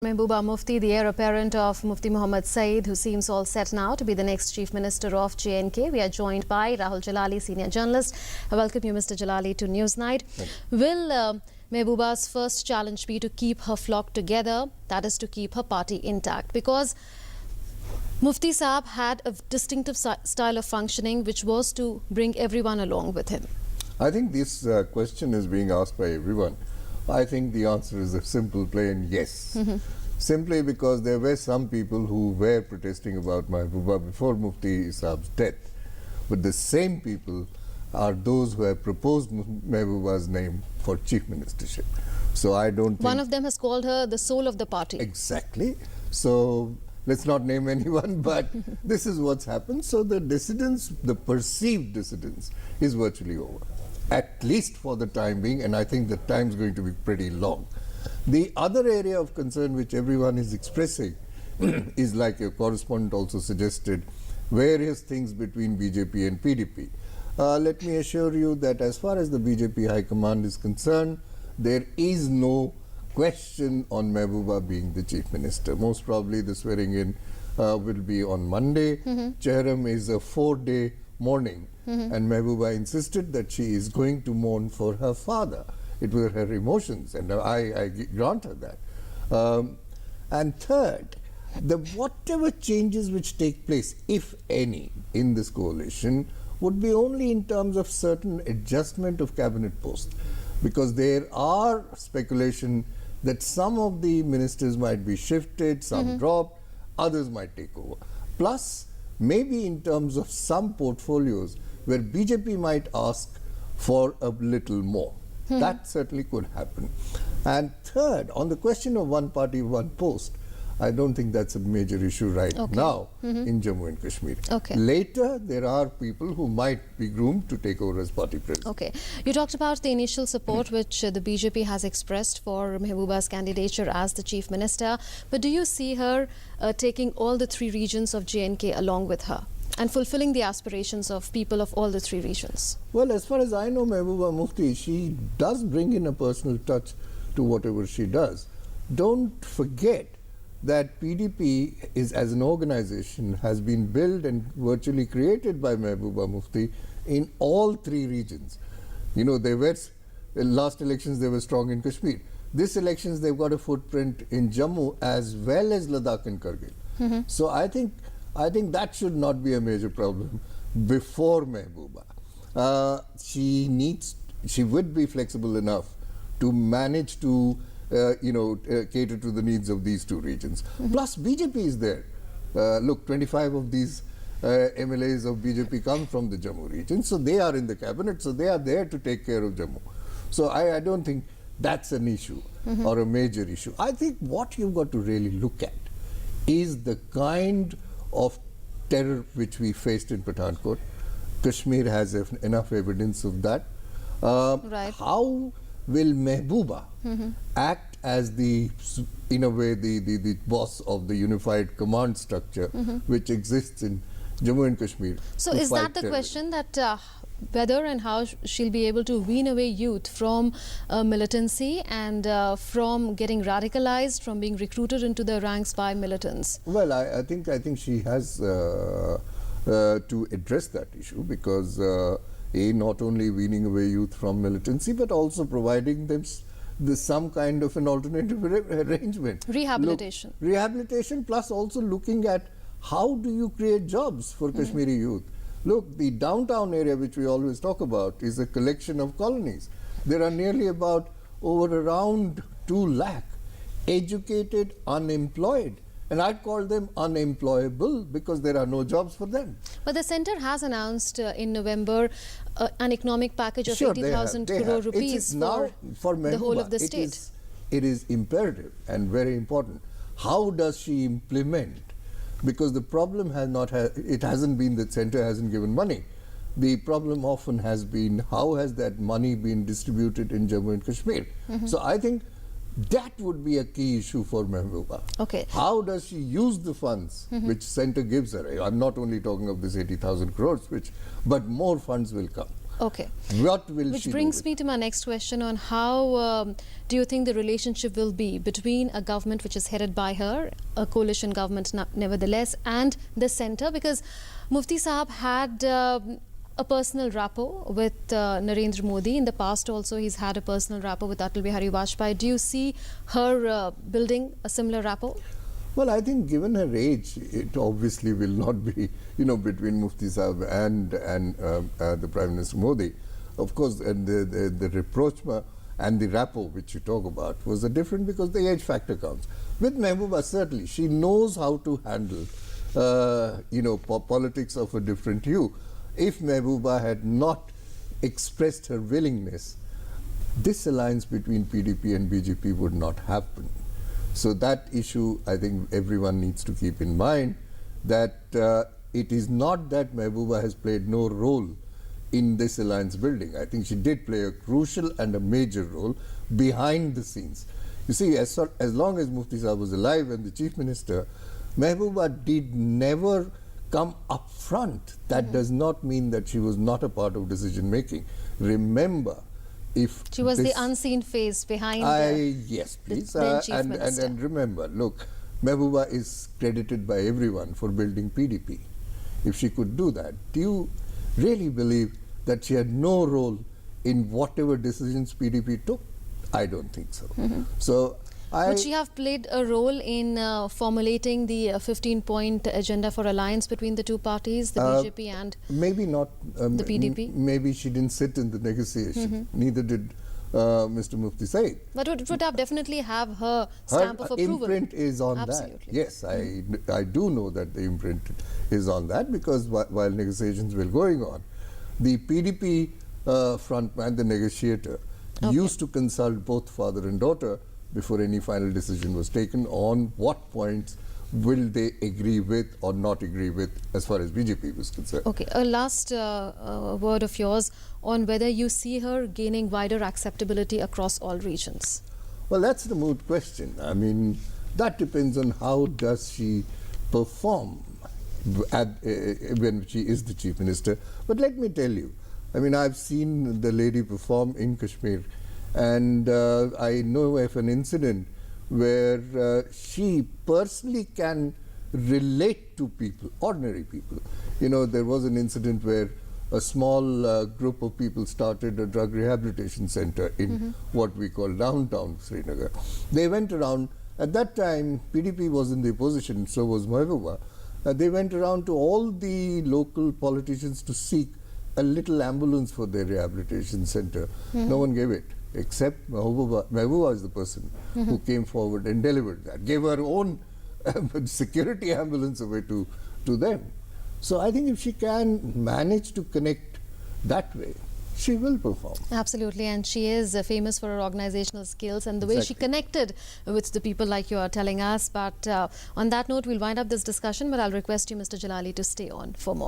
Mehbooba Mufti, the heir apparent of Mufti Muhammad Saeed, who seems all set now to be the next Chief Minister of J&K. We are joined by Rahul Jalali, senior journalist. I welcome you, Mr. Jalali, to Newsnight. Will Mehbooba's first challenge be to keep her flock together, that is to keep her party intact? Because Mufti Saab had a distinctive style of functioning, which was to bring everyone along with him. I think this question is being asked by everyone. I think the answer is a simple, plain yes. Simply because there were some people who were protesting about Mehbooba before Mufti Saab's death. But the same people are those who have proposed Mehbooba's name for chief ministership. So I don't think... One of them has called her the soul of the party. Exactly. So let's not name anyone, but this is what's happened. So the dissidence, the perceived dissidence, is virtually over. At least for the time being, and I think the time's going to be pretty long. The other area of concern which everyone is expressing is, like your correspondent also suggested, various things between BJP and PDP. Let me assure you that as far as the BJP High Command is concerned, there is no question on Mehbooba being the Chief Minister. Most probably the swearing-in will be on Monday. Charam is a 4-day mourning. And Mehbooba insisted that she is going to mourn for her father. It were her emotions, and I grant her that. And third, whatever changes which take place, if any, in this coalition, would be only in terms of certain adjustment of cabinet posts. Because there are speculation that some of the ministers might be shifted, some dropped, others might take over. Plus, maybe in terms of some portfolios, where BJP might ask for a little more. That certainly could happen. And third, on the question of one party, one post, I don't think that's a major issue right now in Jammu and Kashmir. Later, there are people who might be groomed to take over as party president. You talked about the initial support which the BJP has expressed for Mehbooba's candidature as the Chief Minister. But do you see her taking all the three regions of J&K along with her and fulfilling the aspirations of people of all the three regions? Well, as far as I know, Mehbooba Mufti, she does bring in a personal touch to whatever she does. Don't forget that PDP is, as an organization, has been built and virtually created by Mehbooba Mufti in all three regions. You know, they were, last elections they were strong in Kashmir. This elections they've got a footprint in Jammu as well as Ladakh and Kargil. So I think that should not be a major problem before Mehbooba. She would be flexible enough to manage to cater to the needs of these two regions. Plus, BJP is there. Look, 25 of these MLAs of BJP come from the Jammu region, so they are in the cabinet, so they are there to take care of Jammu. So I don't think that's an issue or a major issue. I think what you've got to really look at is the kind of terror which we faced in Pathankot. Kashmir has enough evidence of that. How will Mehbooba act as in a way, the boss of the unified command structure which exists in Jammu and Kashmir? So is that the question, that whether and how she'll be able to wean away youth from militancy and from getting radicalized, from being recruited into the ranks by militants? Well, I think she has to address that issue, because not only weaning away youth from militancy, but also providing them some kind of an alternative arrangement. Rehabilitation. Rehabilitation, plus also looking at how do you create jobs for Kashmiri youth. Look, the downtown area, which we always talk about, is a collection of colonies. There are nearly around 2 lakh educated unemployed. And I'd call them unemployable because there are no jobs for them. But the centre has announced in November an economic package of 80,000 crore rupees for the whole of the state. It is imperative and very important. How does she implement? Because the problem it hasn't been that centre hasn't given money. The problem often has been how has that money been distributed in Jammu and Kashmir. So I think that would be a key issue for Mehbooba. How does she use the funds which centre gives her? I'm not only talking of this 80,000 crores, but more funds will come. Okay. What will Which she brings do me to my next question on how do you think the relationship will be between a government which is headed by her, a coalition government nevertheless, and the centre? Because Mufti Sahab had a personal rapport with Narendra Modi. In the past also he's had a personal rapport with Atal Bihari Vajpayee. Do you see her building a similar rapport? Well, I think given her age, it obviously will not be, between Mufti Sahib and the Prime Minister Modi. Of course, and the rapprochement and the rapport which you talk about was a different, because the age factor counts. With Mehbooba, certainly, she knows how to handle, politics of a different hue. If Mehbooba had not expressed her willingness, this alliance between PDP and BJP would not happen. So that issue, I think everyone needs to keep in mind, that it is not that Mehbooba has played no role in this alliance building. I think she did play a crucial and a major role behind the scenes. You see, as long as Mufti Sahib was alive and the Chief Minister, Mehbooba did never come up front. That does not mean that she was not a part of decision making. Remember, if she was the unseen face behind yes, please. the Chief Minister. And remember, look, Mehbooba is credited by everyone for building PDP. If she could do that, do you really believe that she had no role in whatever decisions PDP took? I don't think so. So would she have played a role in formulating the 15-point agenda for alliance between the two parties, the BJP and maybe not the PDP? Maybe she didn't sit in the negotiation. Neither did Mr. Mufti Said. But it would have definitely have her stamp of approval. Her imprint is on Absolutely. that. Yes, I do know that the imprint is on that, because while negotiations were going on, the PDP frontman, the negotiator, used to consult both father and daughter before any final decision was taken on what points will they agree with or not agree with as far as BJP was concerned. Okay, a last word of yours on whether you see her gaining wider acceptability across all regions. Well, that's the moot question. I mean, that depends on how does she perform when she is the Chief Minister. But let me tell you, I mean, I've seen the lady perform in Kashmir, and I know of an incident where she personally can relate to people, ordinary people. There was an incident where a small group of people started a drug rehabilitation center in what we call downtown Srinagar. They went around, at that time PDP was in the opposition, so was Mehbooba. They went around to all the local politicians to seek a little ambulance for their rehabilitation center. No one gave it, except Mehbooba. Mehbooba is the person who came forward and delivered that, gave her own security ambulance away to them. So I think if she can manage to connect that way, she will perform. Absolutely, and she is famous for her organizational skills and the way she connected with the people, like you are telling us. But on that note, we'll wind up this discussion, but I'll request you, Mr. Jalali, to stay on for more.